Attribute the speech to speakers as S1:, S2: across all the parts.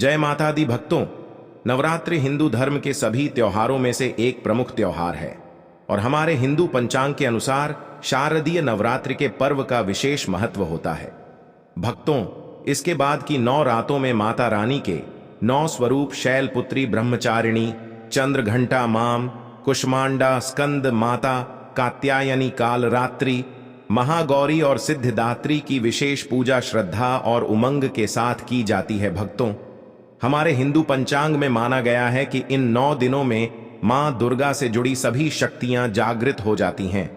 S1: जय माता दी भक्तों। नवरात्रि हिंदू धर्म के सभी त्योहारों में से एक प्रमुख त्योहार है और हमारे हिंदू पंचांग के अनुसार शारदीय नवरात्रि के पर्व का विशेष महत्व होता है। भक्तों, इसके बाद की 9 रातों में माता रानी के 9 स्वरूप शैलपुत्री ब्रह्मचारिणी, चंद्रघंटा माम, कुष्मांडा स्कंद माता, कात्यायनी कालरात्रि, महागौरी और सिद्धिदात्री की विशेष पूजा श्रद्धा और उमंग के साथ की जाती है। भक्तों, हमारे हिंदू पंचांग में माना गया है कि इन 9 दिनों में मां दुर्गा से जुड़ी सभी शक्तियां जागृत हो जाती हैं।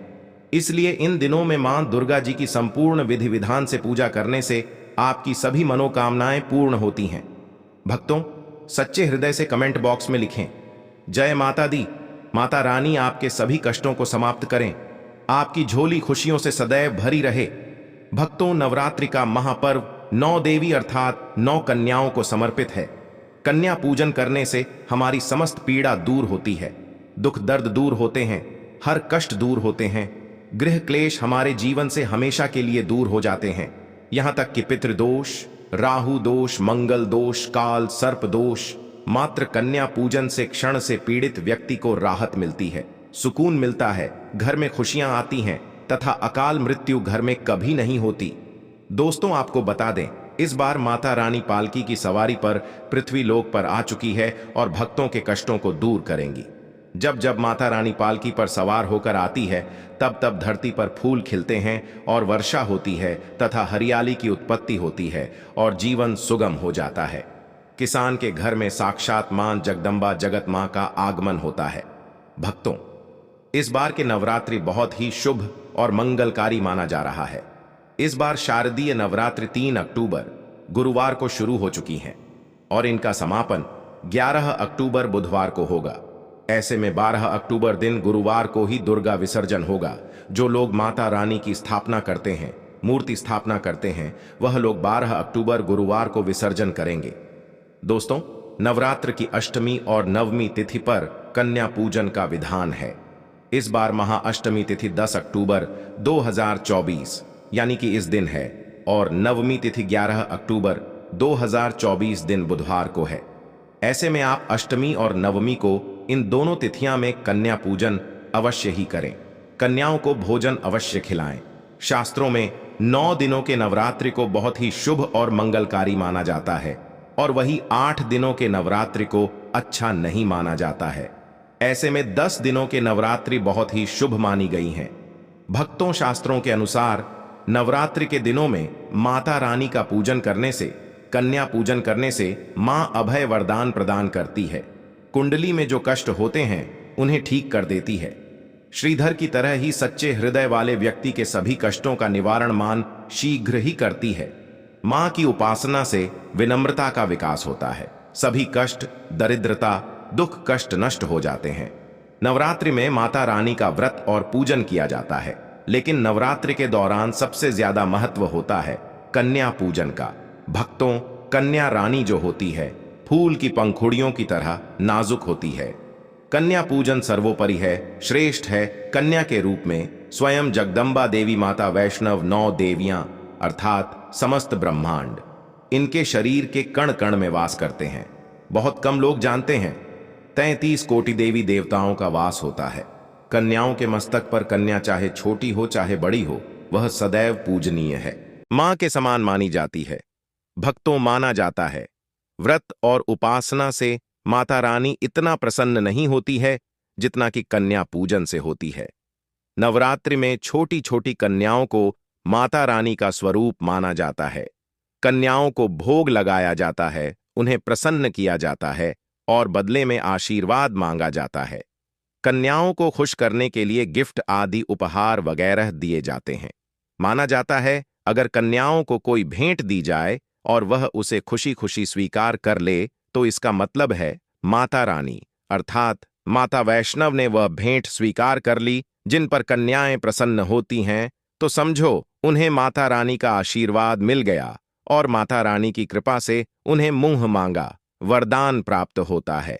S1: इसलिए इन दिनों में मां दुर्गा जी की संपूर्ण विधि विधान से पूजा करने से आपकी सभी मनोकामनाएं पूर्ण होती हैं। भक्तों, सच्चे हृदय से कमेंट बॉक्स में लिखें, जय माता दी। माता रानी आपके सभी कष्टों को समाप्त करें, आपकी झोली खुशियों से सदैव भरी रहे। भक्तों, नवरात्रि का महापर्व 9 देवी अर्थात 9 कन्याओं को समर्पित है। कन्या पूजन करने से हमारी समस्त पीड़ा दूर होती है, दुख दर्द दूर होते हैं, हर कष्ट दूर होते हैं, गृह क्लेश हमारे जीवन से हमेशा के लिए दूर हो जाते हैं। यहां तक कि पितृदोष, राहु दोष, मंगल दोष, काल सर्प दोष, मात्र कन्या पूजन से क्षण से पीड़ित व्यक्ति को राहत मिलती है, सुकून मिलता है, घर में खुशियां आती हैं तथा अकाल मृत्यु घर में कभी नहीं होती। दोस्तों, आपको बता दें, इस बार माता रानी पालकी की सवारी पर पृथ्वी लोक पर आ चुकी है और भक्तों के कष्टों को दूर करेंगी। जब जब माता रानी पालकी पर सवार होकर आती है, तब तब धरती पर फूल खिलते हैं और वर्षा होती है तथा हरियाली की उत्पत्ति होती है और जीवन सुगम हो जाता है। किसान के घर में साक्षात मां जगदम्बा जगत मां का आगमन होता है। भक्तों, इस बार के नवरात्रि बहुत ही शुभ और मंगलकारी माना जा रहा है। इस बार शारदीय नवरात्रि 3 अक्टूबर गुरुवार को शुरू हो चुकी हैं और इनका समापन 11 अक्टूबर बुधवार को होगा। ऐसे में 12 अक्टूबर दिन गुरुवार को ही दुर्गा विसर्जन होगा। जो लोग माता रानी की स्थापना करते हैं, मूर्ति स्थापना करते हैं, वह लोग 12 अक्टूबर गुरुवार को विसर्जन करेंगे। दोस्तों, नवरात्र की अष्टमी और नवमी तिथि पर कन्या पूजन का विधान है। इस बार महाअष्टमी तिथि 10 अक्टूबर 2024 यानी कि इस दिन है और नवमी तिथि 11 अक्टूबर 2024 दिन बुधवार को है। ऐसे में आप अष्टमी और नवमी को इन दोनों तिथियां में कन्या पूजन अवश्य ही करें। कन्याओं को भोजन अवश्य खिलाएं। शास्त्रों में 9 दिनों के नवरात्रि को बहुत ही शुभ और मंगलकारी माना जाता है और वही 8 दिनों के नवरात्रि को अच्छा नहीं माना जाता है। ऐसे में 10 दिनों के नवरात्रि बहुत ही शुभ मानी गई हैं। भक्तों, शास्त्रों के अनुसार नवरात्रि के दिनों में माता रानी का पूजन करने से, कन्या पूजन करने से मां अभय वरदान प्रदान करती है। कुंडली में जो कष्ट होते हैं उन्हें ठीक कर देती है। श्रीधर की तरह ही सच्चे हृदय वाले व्यक्ति के सभी कष्टों का निवारण मान शीघ्र ही करती है। मां की उपासना से विनम्रता का विकास होता है। सभी कष्ट, दरिद्रता, दुख कष्ट नष्ट हो जाते हैं। नवरात्रि में माता रानी का व्रत और पूजन किया जाता है, लेकिन नवरात्रि के दौरान सबसे ज्यादा महत्व होता है कन्या पूजन का। भक्तों, कन्या रानी जो होती है, फूल की पंखुड़ियों की तरह नाजुक होती है। कन्या पूजन सर्वोपरि है, श्रेष्ठ है। कन्या के रूप में स्वयं जगदम्बा देवी माता वैष्णव 9 देवियां अर्थात समस्त ब्रह्मांड इनके शरीर के कण कण में वास करते हैं। बहुत कम लोग जानते हैं 33 कोटि देवी देवताओं का वास होता है। कन्याओं के मस्तक पर कन्या चाहे छोटी हो चाहे बड़ी हो, वह सदैव पूजनीय है, मां के समान मानी जाती है। भक्तों, माना जाता है व्रत और उपासना से माता रानी इतना प्रसन्न नहीं होती है जितना कि कन्या पूजन से होती है। नवरात्रि में छोटी छोटी कन्याओं को माता रानी का स्वरूप माना जाता है। कन्याओं को भोग लगाया जाता है, उन्हें प्रसन्न किया जाता है और बदले में आशीर्वाद मांगा जाता है। कन्याओं को खुश करने के लिए गिफ्ट आदि उपहार वगैरह दिए जाते हैं। माना जाता है अगर कन्याओं को कोई भेंट दी जाए और वह उसे खुशी खुशी स्वीकार कर ले, तो इसका मतलब है माता रानी अर्थात माता वैष्णव ने वह भेंट स्वीकार कर ली। जिन पर कन्याएं प्रसन्न होती हैं तो समझो उन्हें माता रानी का आशीर्वाद मिल गया और माता रानी की कृपा से उन्हें मुंह मांगा वरदान प्राप्त होता है।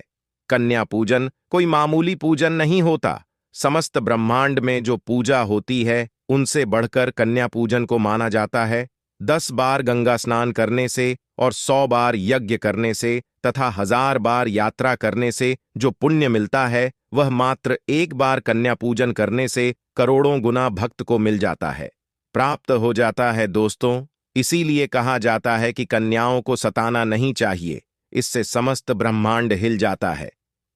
S1: कन्या पूजन कोई मामूली पूजन नहीं होता। समस्त ब्रह्मांड में जो पूजा होती है उनसे बढ़कर कन्या पूजन को माना जाता है। 10 बार गंगा स्नान करने से और 100 बार यज्ञ करने से तथा 1000 बार यात्रा करने से जो पुण्य मिलता है वह मात्र एक बार कन्या पूजन करने से करोड़ों गुना भक्त को मिल जाता है, प्राप्त हो जाता है दोस्तों। इसीलिए कहा जाता है कि कन्याओं को सताना नहीं चाहिए, इससे समस्त ब्रह्मांड हिल जाता है।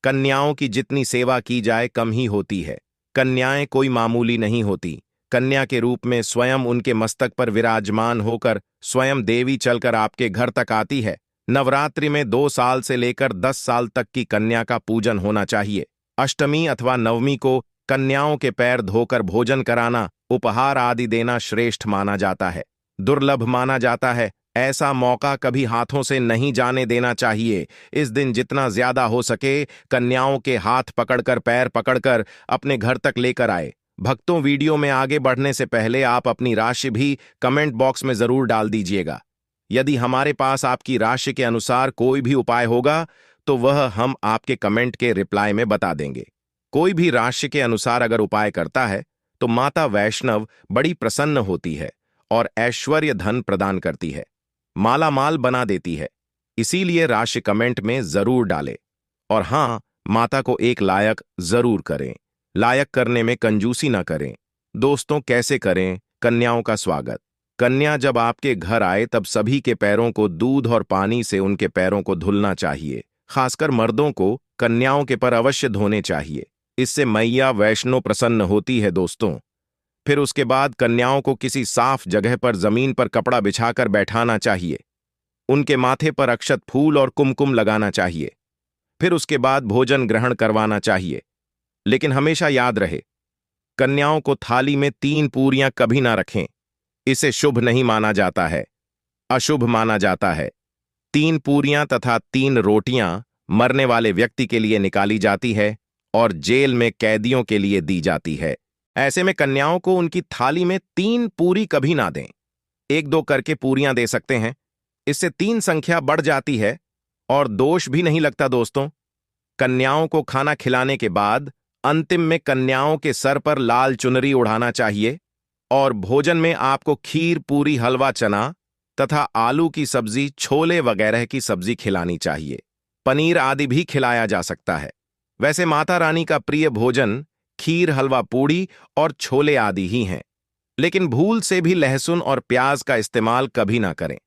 S1: कन्याओं की जितनी सेवा की जाए कम ही होती है। कन्याएं कोई मामूली नहीं होती। कन्या के रूप में स्वयं उनके मस्तक पर विराजमान होकर स्वयं देवी चलकर आपके घर तक आती है। नवरात्रि में 2 साल से लेकर 10 साल तक की कन्या का पूजन होना चाहिए। अष्टमी अथवा नवमी को कन्याओं के पैर धोकर भोजन कराना, उपहार आदि देना श्रेष्ठ माना जाता है, दुर्लभ माना जाता है। ऐसा मौका कभी हाथों से नहीं जाने देना चाहिए। इस दिन जितना ज्यादा हो सके कन्याओं के हाथ पकड़कर, पैर पकड़कर अपने घर तक लेकर आए। भक्तों, वीडियो में आगे बढ़ने से पहले आप अपनी राशि भी कमेंट बॉक्स में जरूर डाल दीजिएगा। यदि हमारे पास आपकी राशि के अनुसार कोई भी उपाय होगा तो वह हम आपके कमेंट के रिप्लाई में बता देंगे। कोई भी राशि के अनुसार अगर उपाय करता है तो माता वैष्णव बड़ी प्रसन्न होती है और ऐश्वर्य धन प्रदान करती है, माला माल बना देती है। इसीलिए राशि कमेंट में जरूर डालें। और हां, माता को एक लायक जरूर करें। लायक करने में कंजूसी ना करें। दोस्तों, कैसे करें कन्याओं का स्वागत? कन्या जब आपके घर आए तब सभी के पैरों को दूध और पानी से उनके पैरों को धुलना चाहिए। खासकर मर्दों को कन्याओं के पर अवश्य धोने चाहिए। इससे मैया वैष्णो प्रसन्न होती है दोस्तों। फिर उसके बाद कन्याओं को किसी साफ जगह पर जमीन पर कपड़ा बिछाकर बैठाना चाहिए। उनके माथे पर अक्षत फूल और कुमकुम लगाना चाहिए। फिर उसके बाद भोजन ग्रहण करवाना चाहिए। लेकिन हमेशा याद रहे, कन्याओं को थाली में 3 पूरियां कभी ना रखें। इसे शुभ नहीं माना जाता है, अशुभ माना जाता है। 3 पूरियां तथा 3 रोटियां मरने वाले व्यक्ति के लिए निकाली जाती है और जेल में कैदियों के लिए दी जाती है। ऐसे में कन्याओं को उनकी थाली में 3 पूरी कभी ना दें। 1-2 करके पूरियां दे सकते हैं। इससे 3 संख्या बढ़ जाती है और दोष भी नहीं लगता दोस्तों। कन्याओं को खाना खिलाने के बाद अंतिम में कन्याओं के सर पर लाल चुनरी उड़ाना चाहिए और भोजन में आपको खीर, पूरी, हलवा, चना तथा आलू की सब्जी, छोले वगैरह की सब्जी खिलानी चाहिए। पनीर आदि भी खिलाया जा सकता है। वैसे माता रानी का प्रिय भोजन खीर, हलवा, पूड़ी और छोले आदि ही हैं। लेकिन भूल से भी लहसुन और प्याज का इस्तेमाल कभी ना करें,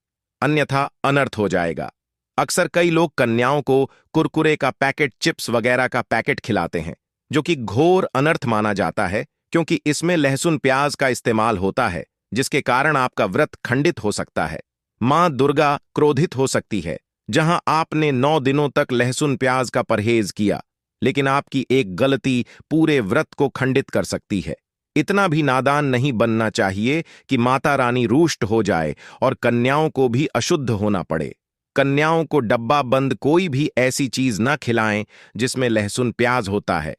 S1: अन्यथा अनर्थ हो जाएगा। अक्सर कई लोग कन्याओं को कुरकुरे का पैकेट, चिप्स वगैरह का पैकेट खिलाते हैं, जो कि घोर अनर्थ माना जाता है, क्योंकि इसमें लहसुन प्याज का इस्तेमाल होता है, जिसके कारण आपका व्रत खंडित हो सकता है। मां दुर्गा क्रोधित हो सकती है। जहां आपने 9 दिनों तक लहसुन प्याज का परहेज किया, लेकिन आपकी एक गलती पूरे व्रत को खंडित कर सकती है। इतना भी नादान नहीं बनना चाहिए कि माता रानी रुष्ट हो जाए और कन्याओं को भी अशुद्ध होना पड़े। कन्याओं को डब्बा बंद कोई भी ऐसी चीज न खिलाएं जिसमें लहसुन प्याज होता है।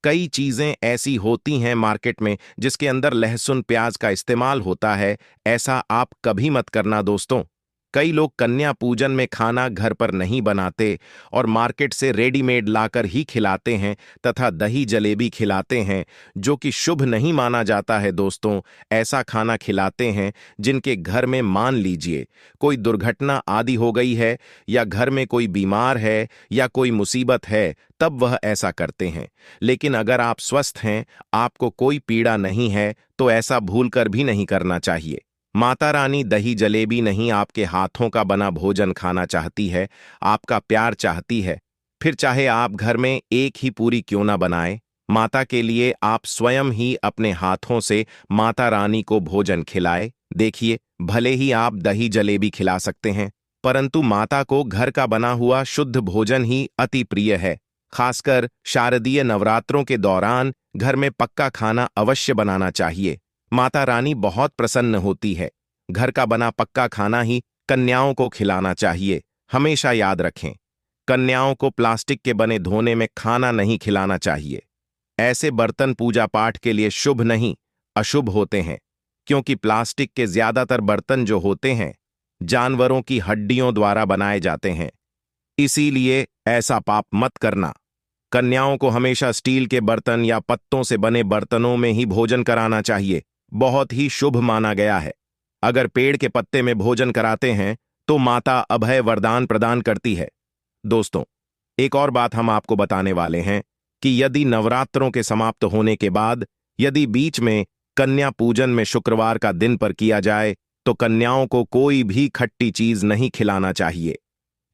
S1: कई चीजें ऐसी होती हैं मार्केट में जिसके अंदर लहसुन प्याज का इस्तेमाल होता है। ऐसा आप कभी मत करना दोस्तों। कई लोग कन्या पूजन में खाना घर पर नहीं बनाते और मार्केट से रेडीमेड लाकर ही खिलाते हैं तथा दही जलेबी खिलाते हैं, जो कि शुभ नहीं माना जाता है दोस्तों। ऐसा खाना खिलाते हैं जिनके घर में मान लीजिए कोई दुर्घटना आदि हो गई है या घर में कोई बीमार है या कोई मुसीबत है, तब वह ऐसा करते हैं। लेकिन अगर आप स्वस्थ हैं, आपको कोई पीड़ा नहीं है, तो ऐसा भूलकर भी नहीं करना चाहिए। माता रानी दही जलेबी नहीं, आपके हाथों का बना भोजन खाना चाहती है, आपका प्यार चाहती है। फिर चाहे आप घर में एक ही पूरी क्यों ना बनाएं, माता के लिए आप स्वयं ही अपने हाथों से माता रानी को भोजन खिलाए। देखिए, भले ही आप दही जलेबी खिला सकते हैं, परंतु माता को घर का बना हुआ शुद्ध भोजन ही अति प्रिय है। खासकर शारदीय नवरात्रों के दौरान घर में पक्का खाना अवश्य बनाना चाहिए। माता रानी बहुत प्रसन्न होती है। घर का बना पक्का खाना ही कन्याओं को खिलाना चाहिए। हमेशा याद रखें, कन्याओं को प्लास्टिक के बने धोने में खाना नहीं खिलाना चाहिए। ऐसे बर्तन पूजा पाठ के लिए शुभ नहीं, अशुभ होते हैं, क्योंकि प्लास्टिक के ज्यादातर बर्तन जो होते हैं जानवरों की हड्डियों द्वारा बनाए जाते हैं। इसीलिए ऐसा पाप मत करना। कन्याओं को हमेशा स्टील के बर्तन या पत्तों से बने बर्तनों में ही भोजन कराना चाहिए। बहुत ही शुभ माना गया है। अगर पेड़ के पत्ते में भोजन कराते हैं तो माता अभय वरदान प्रदान करती है। दोस्तों, एक और बात हम आपको बताने वाले हैं कि यदि नवरात्रों के समाप्त होने के बाद यदि बीच में कन्या पूजन में शुक्रवार का दिन पर किया जाए तो कन्याओं को कोई भी खट्टी चीज नहीं खिलाना चाहिए,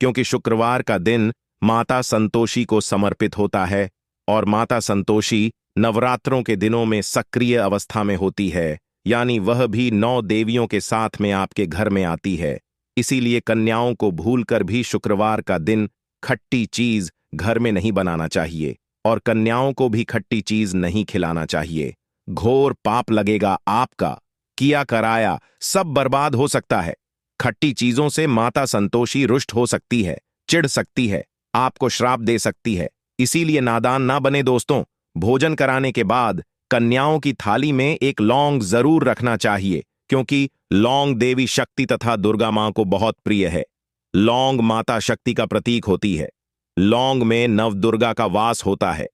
S1: क्योंकि शुक्रवार का दिन माता संतोषी को समर्पित होता है और माता संतोषी नवरात्रों के दिनों में सक्रिय अवस्था में होती है, यानी वह भी 9 देवियों के साथ में आपके घर में आती है। इसीलिए कन्याओं को भूलकर भी शुक्रवार का दिन खट्टी चीज घर में नहीं बनाना चाहिए और कन्याओं को भी खट्टी चीज नहीं खिलाना चाहिए। घोर पाप लगेगा आपका, किया कराया सब बर्बाद हो सकता है। खट्टी चीजों से माता संतोषी रुष्ट हो सकती है, चिढ़ सकती है, आपको श्राप दे सकती है। इसीलिए नादान ना बने दोस्तों। भोजन कराने के बाद कन्याओं की थाली में एक लौंग जरूर रखना चाहिए, क्योंकि लौंग देवी शक्ति तथा दुर्गा मां को बहुत प्रिय है। लौंग माता शक्ति का प्रतीक होती है। लौंग में नवदुर्गा का वास होता है।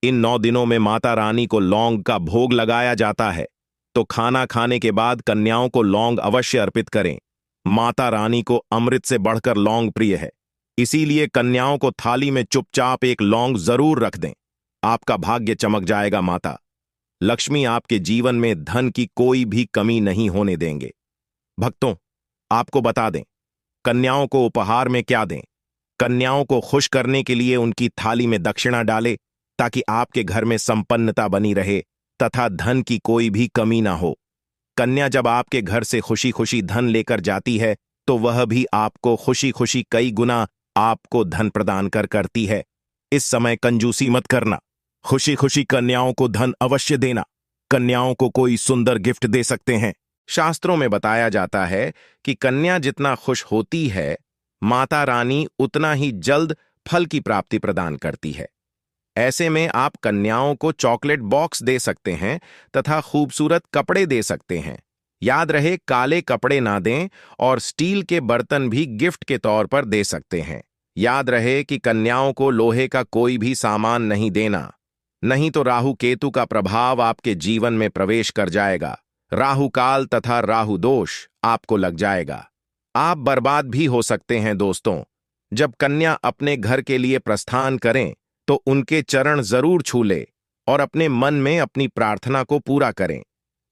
S1: इन 9 दिनों में माता रानी को लौंग का भोग लगाया जाता है, तो खाना खाने के बाद कन्याओं को लौंग अवश्य अर्पित करें। माता रानी को अमृत से बढ़कर लौंग प्रिय है, इसीलिए कन्याओं को थाली में चुपचाप एक लौंग जरूर रख दें। आपका भाग्य चमक जाएगा। माता लक्ष्मी आपके जीवन में धन की कोई भी कमी नहीं होने देंगे। भक्तों, आपको बता दें, कन्याओं को उपहार में क्या दें। कन्याओं को खुश करने के लिए उनकी थाली में दक्षिणा डालें, ताकि आपके घर में संपन्नता बनी रहे तथा धन की कोई भी कमी ना हो। कन्या जब आपके घर से खुशी खुशी धन लेकर जाती है तो वह भी आपको खुशी खुशी कई गुना आपको धन प्रदान करती है। इस समय कंजूसी मत करना, खुशी खुशी कन्याओं को धन अवश्य देना। कन्याओं को कोई सुंदर गिफ्ट दे सकते हैं। शास्त्रों में बताया जाता है कि कन्या जितना खुश होती है, माता रानी उतना ही जल्द फल की प्राप्ति प्रदान करती है। ऐसे में आप कन्याओं को चॉकलेट बॉक्स दे सकते हैं तथा खूबसूरत कपड़े दे सकते हैं। याद रहे, काले कपड़े ना दें और स्टील के बर्तन भी गिफ्ट के तौर पर दे सकते हैं। याद रहे कि कन्याओं को लोहे का कोई भी सामान नहीं देना, नहीं तो राहु केतु का प्रभाव आपके जीवन में प्रवेश कर जाएगा। राहु काल तथा राहु दोष आपको लग जाएगा। आप बर्बाद भी हो सकते हैं। दोस्तों, जब कन्या अपने घर के लिए प्रस्थान करें तो उनके चरण जरूर छू ले और अपने मन में अपनी प्रार्थना को पूरा करें।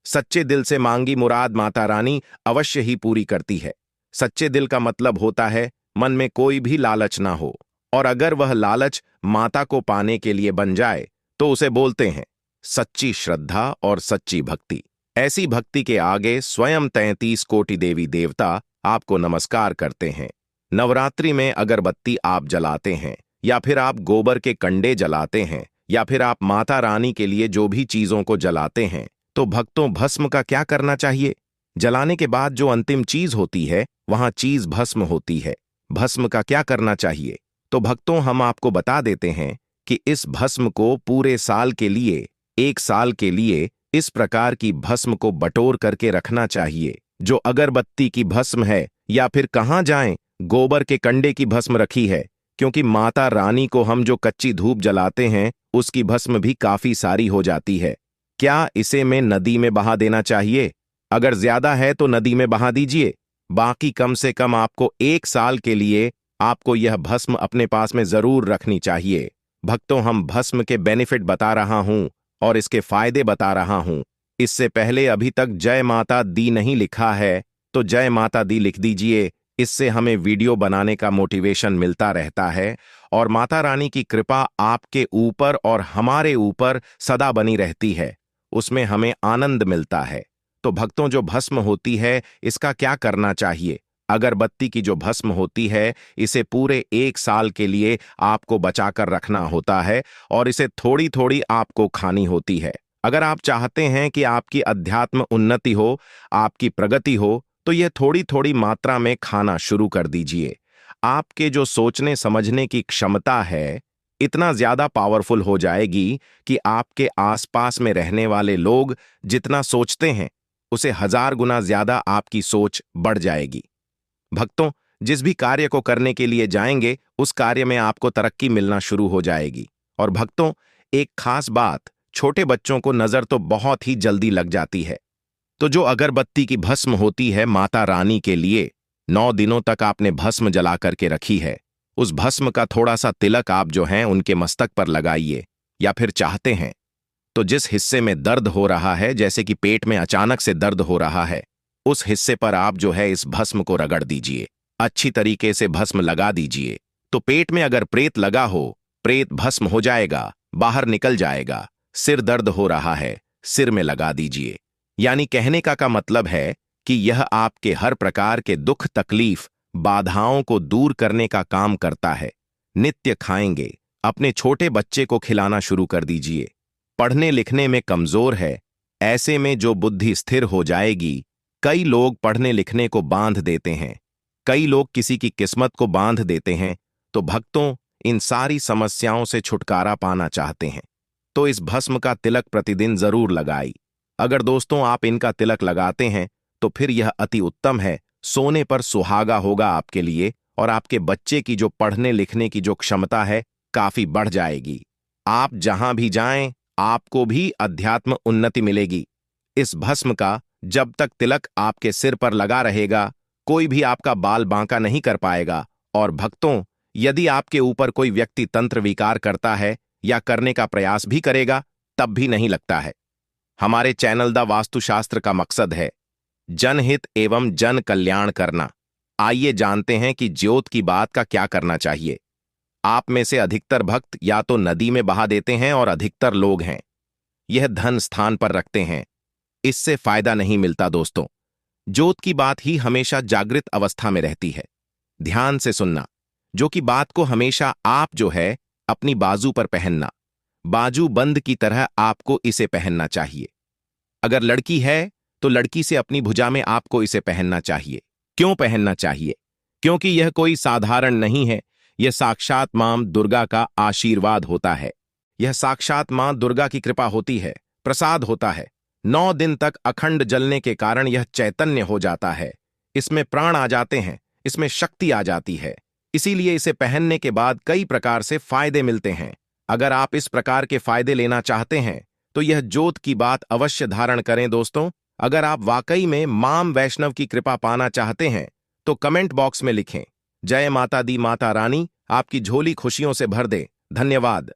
S1: सच्चे दिल से मांगी मुराद माता रानी अवश्य ही पूरी करती है। सच्चे दिल का मतलब होता है मन में कोई भी लालच ना हो, और अगर वह लालच माता को पाने के लिए बन जाए तो उसे बोलते हैं सच्ची श्रद्धा और सच्ची भक्ति। ऐसी भक्ति के आगे स्वयं 33 कोटि देवी देवता आपको नमस्कार करते हैं। नवरात्रि में अगरबत्ती आप जलाते हैं, या फिर आप गोबर के कंडे जलाते हैं, या फिर आप माता रानी के लिए जो भी चीजों को जलाते हैं, तो भक्तों, भस्म का क्या करना चाहिए? जलाने के बाद जो अंतिम चीज होती है वहां चीज भस्म होती है। भस्म का क्या करना चाहिए? तो भक्तों, हम आपको बता देते हैं कि इस भस्म को पूरे साल के लिए, 1 साल के लिए इस प्रकार की भस्म को बटोर करके रखना चाहिए। जो अगरबत्ती की भस्म है या फिर कहाँ जाएं, गोबर के कंडे की भस्म रखी है, क्योंकि माता रानी को हम जो कच्ची धूप जलाते हैं उसकी भस्म भी काफी सारी हो जाती है। क्या इसे में नदी में बहा देना चाहिए? अगर ज्यादा है तो नदी में बहा दीजिए। बाकी कम से कम आपको 1 साल के लिए आपको यह भस्म अपने पास में जरूर रखनी चाहिए। भक्तों, हम भस्म के बेनिफिट बता रहा हूं और इसके फायदे बता रहा हूं। इससे पहले अभी तक जय माता दी नहीं लिखा है तो जय माता दी लिख दीजिए। इससे हमें वीडियो बनाने का मोटिवेशन मिलता रहता है और माता रानी की कृपा आपके ऊपर और हमारे ऊपर सदा बनी रहती है। उसमें हमें आनंद मिलता है। तो भक्तों, जो भस्म होती है इसका क्या करना चाहिए? अगरबत्ती की जो भस्म होती है इसे पूरे 1 साल के लिए आपको बचाकर रखना होता है और इसे थोड़ी थोड़ी आपको खानी होती है। अगर आप चाहते हैं कि आपकी अध्यात्म उन्नति हो, आपकी प्रगति हो, तो यह थोड़ी थोड़ी मात्रा में खाना शुरू कर दीजिए। आपके जो सोचने समझने की क्षमता है इतना ज्यादा पावरफुल हो जाएगी कि आपके आसपास में रहने वाले लोग जितना सोचते हैं उसे 1000 गुना ज्यादा आपकी सोच बढ़ जाएगी। भक्तों, जिस भी कार्य को करने के लिए जाएंगे उस कार्य में आपको तरक्की मिलना शुरू हो जाएगी। और भक्तों, एक खास बात, छोटे बच्चों को नजर तो बहुत ही जल्दी लग जाती है, तो जो अगरबत्ती की भस्म होती है माता रानी के लिए, 9 दिनों तक आपने भस्म जला करके रखी है, उस भस्म का थोड़ा सा तिलक आप जो हैं उनके मस्तक पर लगाइए। या फिर चाहते हैं तो जिस हिस्से में दर्द हो रहा है, जैसे कि पेट में अचानक से दर्द हो रहा है, उस हिस्से पर आप जो है इस भस्म को रगड़ दीजिए। अच्छी तरीके से भस्म लगा दीजिए। तो पेट में अगर प्रेत लगा हो, प्रेत भस्म हो जाएगा, बाहर निकल जाएगा। सिर दर्द हो रहा है, सिर में लगा दीजिए। यानी कहने का मतलब है कि यह आपके हर प्रकार के दुख तकलीफ बाधाओं को दूर करने का काम करता है। नित्य खाएंगे। अपने छोटे बच्चे को खिलाना शुरू कर दीजिए। पढ़ने लिखने में कमजोर है, ऐसे में जो बुद्धि स्थिर हो जाएगी। कई लोग पढ़ने लिखने को बांध देते हैं, कई लोग किसी की किस्मत को बांध देते हैं। तो भक्तों, इन सारी समस्याओं से छुटकारा पाना चाहते हैं तो इस भस्म का तिलक प्रतिदिन जरूर लगाई। अगर दोस्तों आप इनका तिलक लगाते हैं तो फिर यह अति उत्तम है। सोने पर सुहागा होगा आपके लिए, और आपके बच्चे की जो पढ़ने लिखने की जो क्षमता है काफी बढ़ जाएगी। आप जहां भी जाएं आपको भी अध्यात्म उन्नति मिलेगी। इस भस्म का जब तक तिलक आपके सिर पर लगा रहेगा, कोई भी आपका बाल बांका नहीं कर पाएगा। और भक्तों, यदि आपके ऊपर कोई व्यक्ति तंत्र विकार करता है या करने का प्रयास भी करेगा, तब भी नहीं लगता है। हमारे चैनल द वास्तुशास्त्र का मकसद है जनहित एवं जन कल्याण करना। आइए जानते हैं कि ज्योत की बात का क्या करना चाहिए। आप में से अधिकतर भक्त या तो नदी में बहा देते हैं और अधिकतर लोग हैं यह धन स्थान पर रखते हैं। इससे फायदा नहीं मिलता दोस्तों। ज्योत की बात ही हमेशा जागृत अवस्था में रहती है। ध्यान से सुनना। जो कि बात को हमेशा आप जो है अपनी बाजू पर पहनना। बाजू बंद की तरह आपको इसे पहनना चाहिए। अगर लड़की है तो लड़की से अपनी भुजा में आपको इसे पहनना चाहिए। क्यों पहनना चाहिए? क्योंकि यह कोई साधारण नहीं है, यह साक्षात मां दुर्गा का आशीर्वाद होता है। यह साक्षात मां दुर्गा की कृपा होती है, प्रसाद होता है। 9 दिन तक अखंड जलने के कारण यह चैतन्य हो जाता है। इसमें प्राण आ जाते हैं, इसमें शक्ति आ जाती है। इसीलिए इसे पहनने के बाद कई प्रकार से फायदे मिलते हैं। अगर आप इस प्रकार के फायदे लेना चाहते हैं तो यह ज्योत की बात अवश्य धारण करें दोस्तों। अगर आप वाकई में मां वैष्णव की कृपा पाना चाहते हैं तो कमेंट बॉक्स में लिखें, जय माता दी माता रानी आपकी झोली खुशियों से भर दे। धन्यवाद।